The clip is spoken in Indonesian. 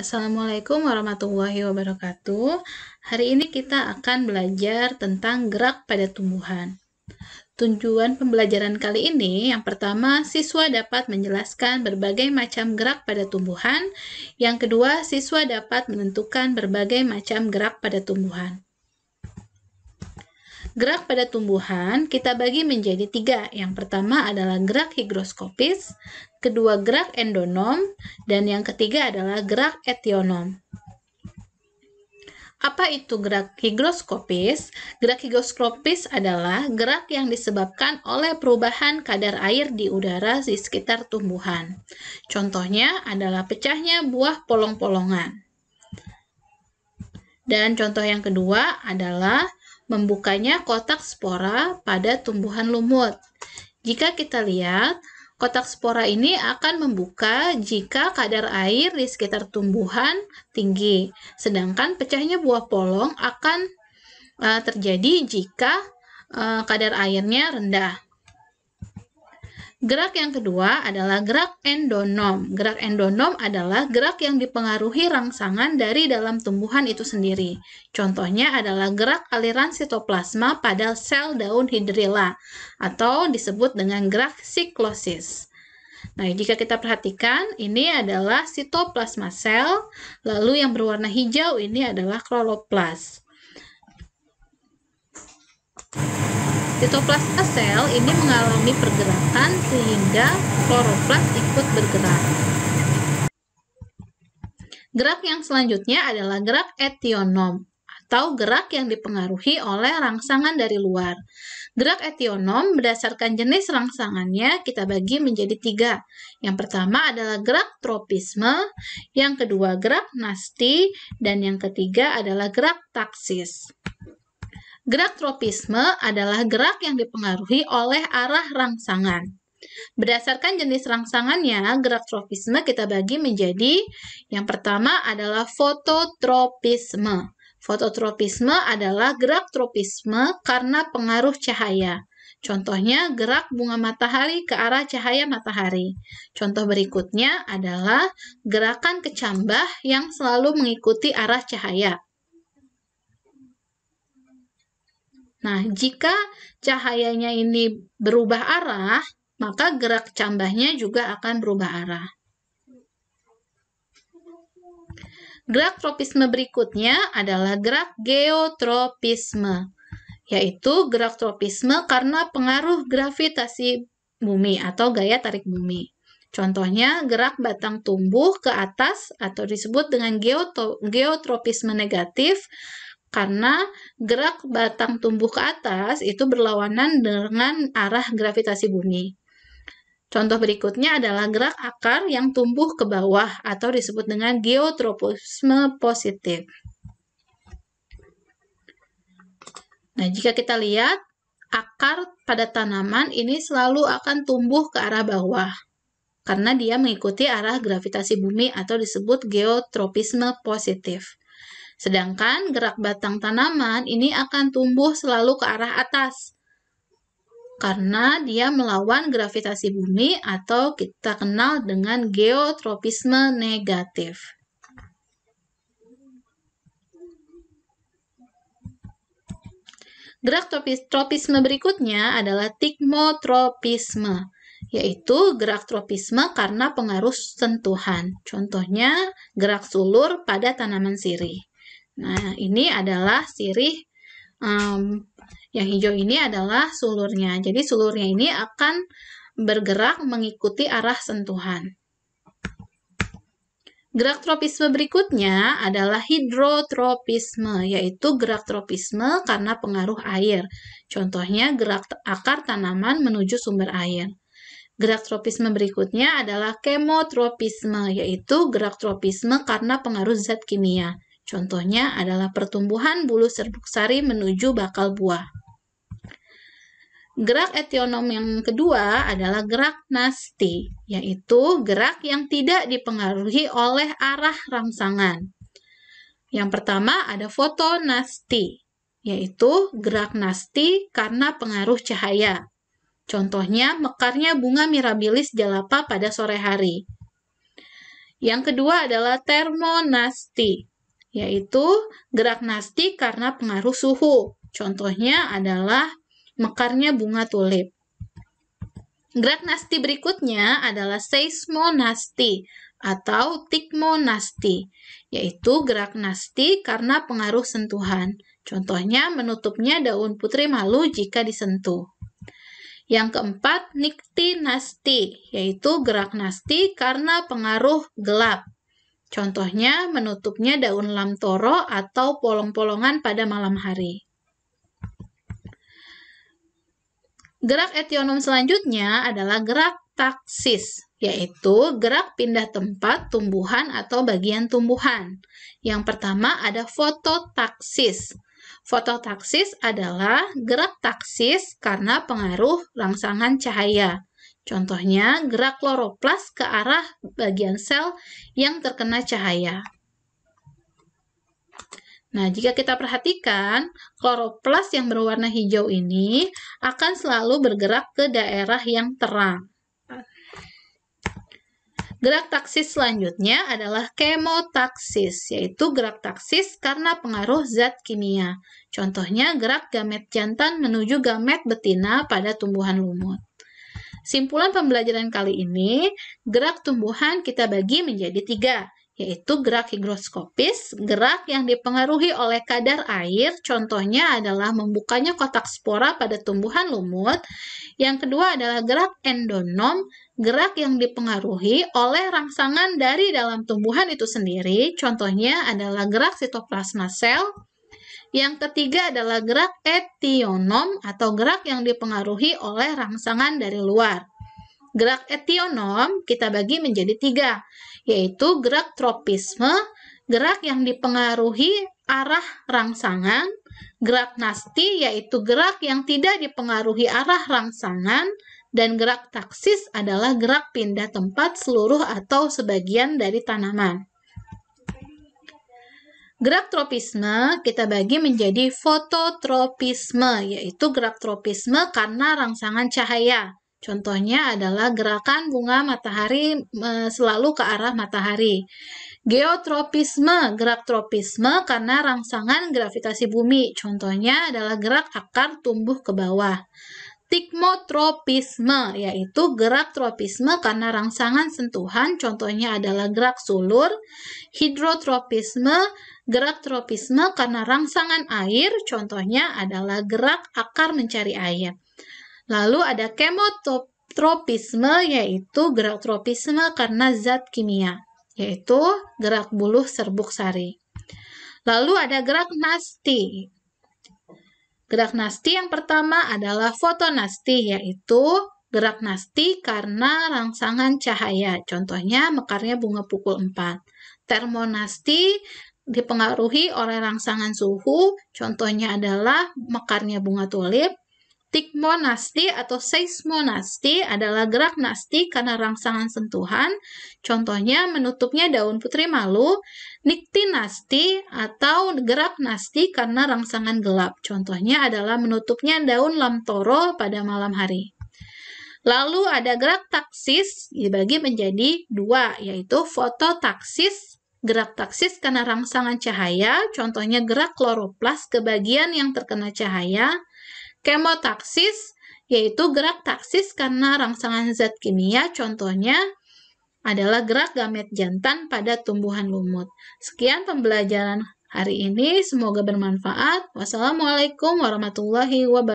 Assalamualaikum warahmatullahi wabarakatuh. Hari ini kita akan belajar tentang gerak pada tumbuhan. Tujuan pembelajaran kali ini, yang pertama, siswa dapat menjelaskan berbagai macam gerak pada tumbuhan. Yang kedua, siswa dapat menentukan berbagai macam gerak pada tumbuhan. Gerak pada tumbuhan kita bagi menjadi 3. Yang pertama adalah gerak higroskopis, kedua gerak endonom, dan yang ketiga adalah gerak etionom. Apa itu gerak higroskopis? Gerak higroskopis adalah gerak yang disebabkan oleh perubahan kadar air di udara di sekitar tumbuhan. Contohnya adalah pecahnya buah polong-polongan. Dan contoh yang kedua adalah membukanya kotak spora pada tumbuhan lumut. Jika kita lihat, kotak spora ini akan membuka jika kadar air di sekitar tumbuhan tinggi, sedangkan pecahnya buah polong akan terjadi jika kadar airnya rendah. Gerak yang kedua adalah gerak endonom. Gerak endonom adalah gerak yang dipengaruhi rangsangan dari dalam tumbuhan itu sendiri. Contohnya adalah gerak aliran sitoplasma pada sel daun hidrilla atau disebut dengan gerak siklosis. Nah, jika kita perhatikan, ini adalah sitoplasma sel, lalu yang berwarna hijau ini adalah kloroplas. Sitoplasma sel ini mengalami pergerakan sehingga kloroplas ikut bergerak. Gerak yang selanjutnya adalah gerak etionom atau gerak yang dipengaruhi oleh rangsangan dari luar. Gerak etionom berdasarkan jenis rangsangannya kita bagi menjadi 3. Yang pertama adalah gerak tropisme, yang kedua gerak nasti, dan yang ketiga adalah gerak taksis. Gerak tropisme adalah gerak yang dipengaruhi oleh arah rangsangan. Berdasarkan jenis rangsangannya, gerak tropisme kita bagi menjadi yang pertama adalah fototropisme. Fototropisme adalah gerak tropisme karena pengaruh cahaya. Contohnya gerak bunga matahari ke arah cahaya matahari. Contoh berikutnya adalah gerakan kecambah yang selalu mengikuti arah cahaya. Nah, jika cahayanya ini berubah arah, maka gerak cambahnya juga akan berubah arah. Gerak tropisme berikutnya adalah gerak geotropisme, yaitu gerak tropisme karena pengaruh gravitasi bumi atau gaya tarik bumi. Contohnya gerak batang tumbuh ke atas atau disebut dengan geotropisme negatif, karena gerak batang tumbuh ke atas itu berlawanan dengan arah gravitasi bumi. Contoh berikutnya adalah gerak akar yang tumbuh ke bawah atau disebut dengan geotropisme positif. Nah, jika kita lihat, akar pada tanaman ini selalu akan tumbuh ke arah bawah karena dia mengikuti arah gravitasi bumi atau disebut geotropisme positif. Sedangkan gerak batang tanaman ini akan tumbuh selalu ke arah atas karena dia melawan gravitasi bumi atau kita kenal dengan geotropisme negatif. Gerak tropisme berikutnya adalah tigmotropisme, yaitu gerak tropisme karena pengaruh sentuhan. Contohnya gerak sulur pada tanaman sirih. Nah, ini adalah sirih, yang hijau ini adalah sulurnya. Jadi sulurnya ini akan bergerak mengikuti arah sentuhan. Gerak tropisme berikutnya adalah hidrotropisme, yaitu gerak tropisme karena pengaruh air. Contohnya gerak akar tanaman menuju sumber air. Gerak tropisme berikutnya adalah kemotropisme, yaitu gerak tropisme karena pengaruh zat kimia. Contohnya adalah pertumbuhan bulu serbuk sari menuju bakal buah. Gerak etionom yang kedua adalah gerak nasti, yaitu gerak yang tidak dipengaruhi oleh arah rangsangan. Yang pertama ada fotonasti, yaitu gerak nasti karena pengaruh cahaya. Contohnya mekarnya bunga mirabilis jalapa pada sore hari. Yang kedua adalah termonasti, yaitu gerak nasti karena pengaruh suhu. Contohnya adalah mekarnya bunga tulip. Gerak nasti berikutnya adalah seismonasti atau tikmonasti, yaitu gerak nasti karena pengaruh sentuhan. Contohnya menutupnya daun putri malu jika disentuh. Yang keempat, niktinasti, yaitu gerak nasti karena pengaruh gelap. Contohnya menutupnya daun lamtoro atau polong-polongan pada malam hari. Gerak etionom selanjutnya adalah gerak taksis, yaitu gerak pindah tempat tumbuhan atau bagian tumbuhan. Yang pertama ada fototaksis. Fototaksis adalah gerak taksis karena pengaruh rangsangan cahaya. Contohnya, gerak kloroplas ke arah bagian sel yang terkena cahaya. Nah, jika kita perhatikan, kloroplas yang berwarna hijau ini akan selalu bergerak ke daerah yang terang. Gerak taksis selanjutnya adalah kemotaksis, yaitu gerak taksis karena pengaruh zat kimia. Contohnya gerak gamet jantan menuju gamet betina pada tumbuhan lumut. Simpulan pembelajaran kali ini, gerak tumbuhan kita bagi menjadi 3, yaitu gerak higroskopis, gerak yang dipengaruhi oleh kadar air, contohnya adalah membukanya kotak spora pada tumbuhan lumut. Yang kedua adalah gerak endonom, gerak yang dipengaruhi oleh rangsangan dari dalam tumbuhan itu sendiri, contohnya adalah gerak sitoplasma sel. Yang ketiga adalah gerak etionom atau gerak yang dipengaruhi oleh rangsangan dari luar. Gerak etionom kita bagi menjadi 3, yaitu gerak tropisme, gerak yang dipengaruhi arah rangsangan, gerak nasti yaitu gerak yang tidak dipengaruhi arah rangsangan, dan gerak taksis adalah gerak pindah tempat seluruh atau sebagian dari tanaman. Gerak tropisme kita bagi menjadi fototropisme, yaitu gerak tropisme karena rangsangan cahaya. Contohnya adalah gerakan bunga matahari selalu ke arah matahari. Geotropisme, gerak tropisme karena rangsangan gravitasi bumi. Contohnya adalah gerak akar tumbuh ke bawah. Tikmotropisme, yaitu gerak tropisme karena rangsangan sentuhan, contohnya adalah gerak sulur. Hidrotropisme, gerak tropisme karena rangsangan air, contohnya adalah gerak akar mencari air. Lalu ada kemotropisme, yaitu gerak tropisme karena zat kimia, yaitu gerak buluh serbuk sari. Lalu ada gerak nasti. Gerak nasti yang pertama adalah fotonasti, yaitu gerak nasti karena rangsangan cahaya. Contohnya mekarnya bunga pukul 4. Termonasti dipengaruhi oleh rangsangan suhu. Contohnya adalah mekarnya bunga tulip. Tikmonasti atau seismonasti adalah gerak nasti karena rangsangan sentuhan. Contohnya menutupnya daun putri malu. Niktinasti atau gerak nasti karena rangsangan gelap. Contohnya adalah menutupnya daun lamtoro pada malam hari. Lalu ada gerak taksis dibagi menjadi 2, yaitu fototaksis. Gerak taksis karena rangsangan cahaya. Contohnya gerak kloroplas ke bagian yang terkena cahaya. Kemotaksis, yaitu gerak taksis karena rangsangan zat kimia, contohnya adalah gerak gamet jantan pada tumbuhan lumut. Sekian pembelajaran hari ini, semoga bermanfaat. Wassalamualaikum warahmatullahi wabarakatuh.